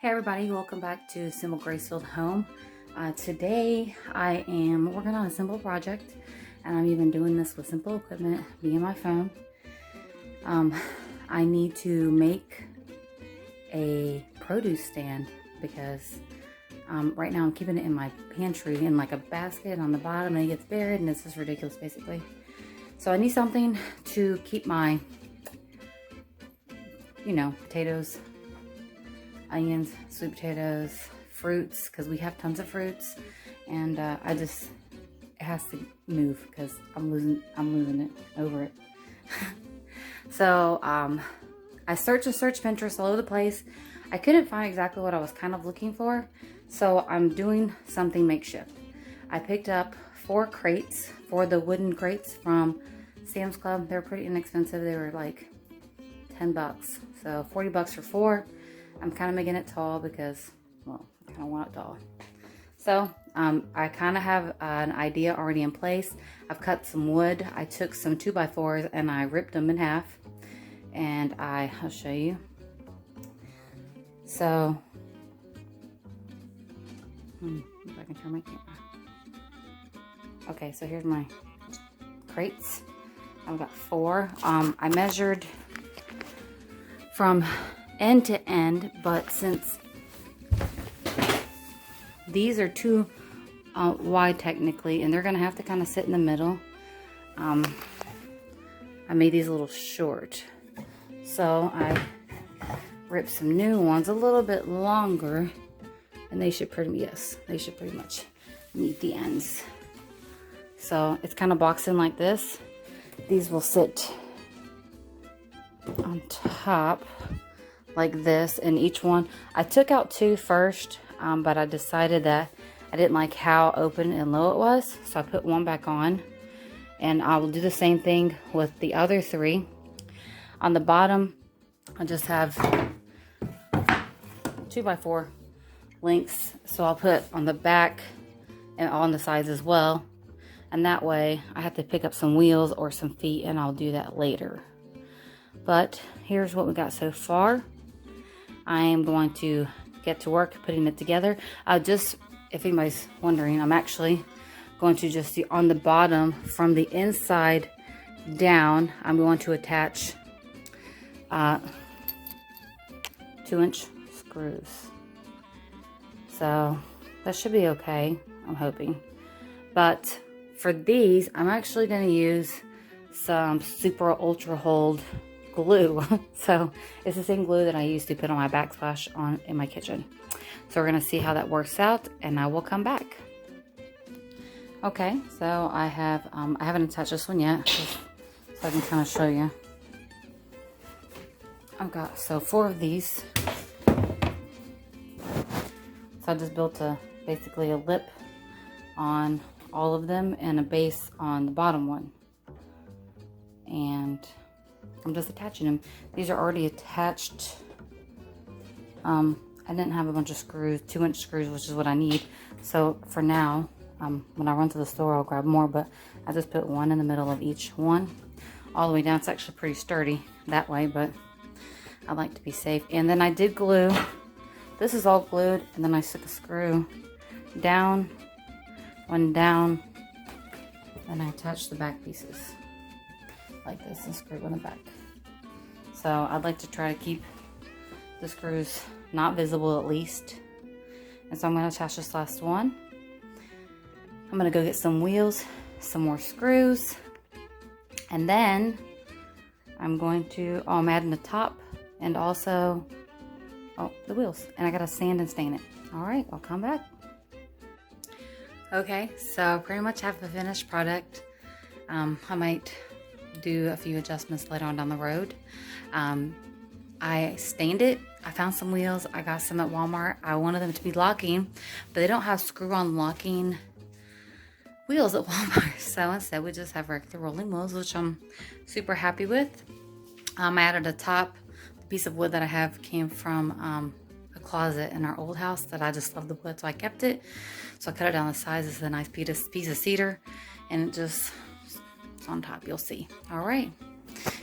Hey everybody, welcome back to Simple Gracefield Home. Today I am working on a simple project, and I'm even doing this with simple equipment, me and my phone. I need to make a produce stand because right now I'm keeping it in my pantry in like a basket on the bottom, and it gets buried and it's just ridiculous basically. So I need something to keep my, potatoes, onions, sweet potatoes, fruits, because we have tons of fruits, and it has to move because I'm losing it over it. So I searched Pinterest all over the place. I couldn't find exactly what I was kind of looking for, so I'm doing something makeshift. I picked up 4 crates, the wooden crates from Sam's Club. They're pretty inexpensive. They were like 10 bucks, so 40 bucks for 4. I'm kind of making it tall because, well, I kind of want it tall. So I kind of have an idea already in place. I've cut some wood. I took some 2x4s and I ripped them in half. And I'll show you. So, if I can turn my camera. Okay, so here's my crates. I've got 4. I measured from end to end, but since these are too wide technically, and they're gonna have to kind of sit in the middle, I made these a little short. So I ripped some new ones a little bit longer, and they should pretty much meet the ends. So it's kind of boxed in like this. These will sit on top like this, and each one, I took out 2 first, but I decided that I didn't like how open and low it was, so I put 1 back on, and I will do the same thing with the other 3. On the bottom, I just have 2x4 links, so I'll put on the back and on the sides as well, and that way I have to pick up some wheels or some feet, and I'll do that later. But here's what we got so far. I am going to get to work putting it together. Just, if anybody's wondering, I'm actually going to just do on the bottom from the inside down, I'm going to attach 2-inch screws. So that should be okay, I'm hoping. But for these, I'm actually going to use some super ultra hold glue. So it's the same glue that I used to put on my backsplash in my kitchen. So we're gonna see how that works out, and I will come back. Okay, so I haven't attached this one yet, so I can kind of show you. I've got 4 of these. So I just built basically a lip on all of them and a base on the bottom one, and I'm just attaching them. These are already attached. I didn't have a bunch of screws, 2-inch screws, which is what I need. So for now, when I run to the store, I'll grab more, but I just put 1 in the middle of each one, all the way down. It's actually pretty sturdy that way, but I like to be safe. And then I did glue. This is all glued, and then I stuck a screw down, 1 down, and I attached the back pieces like this and screw in the back. So I'd like to try to keep the screws not visible at least. And so I'm going to attach this last one. I'm going to go get some wheels, some more screws, and then I'm going to, I'm adding the top and also, the wheels. And I got to sand and stain it. All right, I'll come back. Okay, so I pretty much have the finished product. I might do a few adjustments later on down the road. I stained it. I found some wheels. I got some at Walmart. I wanted them to be locking, but they don't have screw-on locking wheels at Walmart. So instead we just have regular rolling wheels, which I'm super happy with. I added a top. The piece of wood that I have came from a closet in our old house that I just love the wood, so I kept it. So I cut it down the size. It's a nice piece of cedar, and it just on top, you'll see. All right,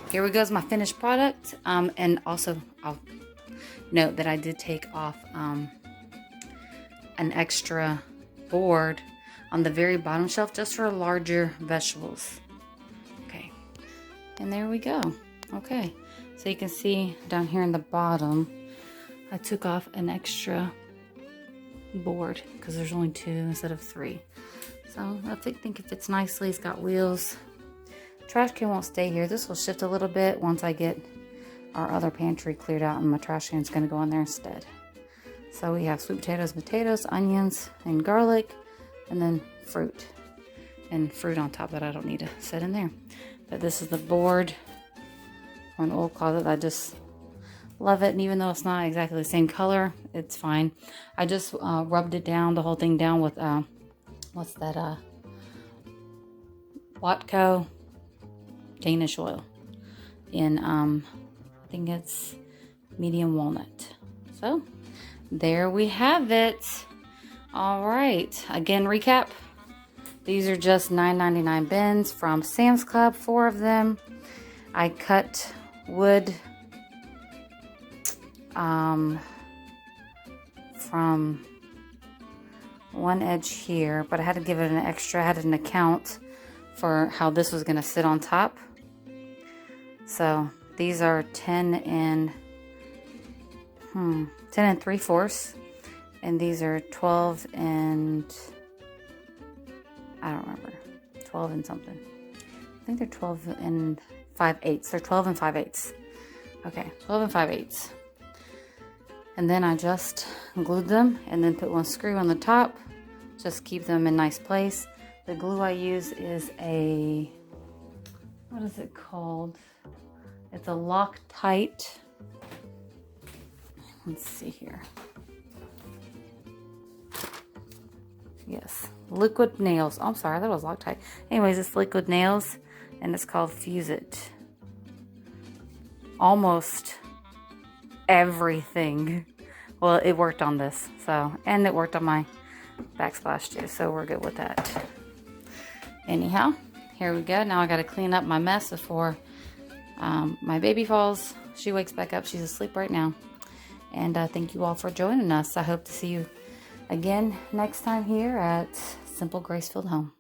here we go, is my finished product. And also I'll note that I did take off an extra board on the very bottom shelf just for larger vegetables. Okay, and there we go. Okay, so you can see down here in the bottom, I took off an extra board because there's only 2 instead of 3. So I think it fits nicely. It's got wheels. Trash can won't stay here. This will shift a little bit once I get our other pantry cleared out, and my trash can is going to go in there instead. So we have sweet potatoes, onions, and garlic, and then fruit. And fruit on top that I don't need to set in there. But this is the board for an old closet. I just love it, and even though it's not exactly the same color, it's fine. I just rubbed it down, the whole thing down with, what's that, Watco Danish oil in, I think it's medium walnut. So, there we have it. All right, again, recap. These are just $9.99 bins from Sam's Club, 4 of them. I cut wood from one edge here, but I had to give it an extra. I had an account for how this was going to sit on top. So these are 10 and 3/4, and these are 12 and I don't remember, 12 and something. I think they're 12 and 5/8. They're 12 and 5/8. Okay, 12 and 5/8. And then I just glued them and then put one screw on the top. Just keep them in nice place. The glue I use is a, what is it called? It's a Loctite. Let's see here. Yes, liquid nails. Oh, I'm sorry, that was Loctite. Anyways, it's liquid nails, and it's called Fuse It. Almost everything. Well, it worked on this, so, and it worked on my backsplash too, so we're good with that. Anyhow, here we go. Now I got to clean up my mess before my baby falls. She wakes back up. She's asleep right now. And thank you all for joining us. I hope to see you again next time here at Simple Gracefield Home.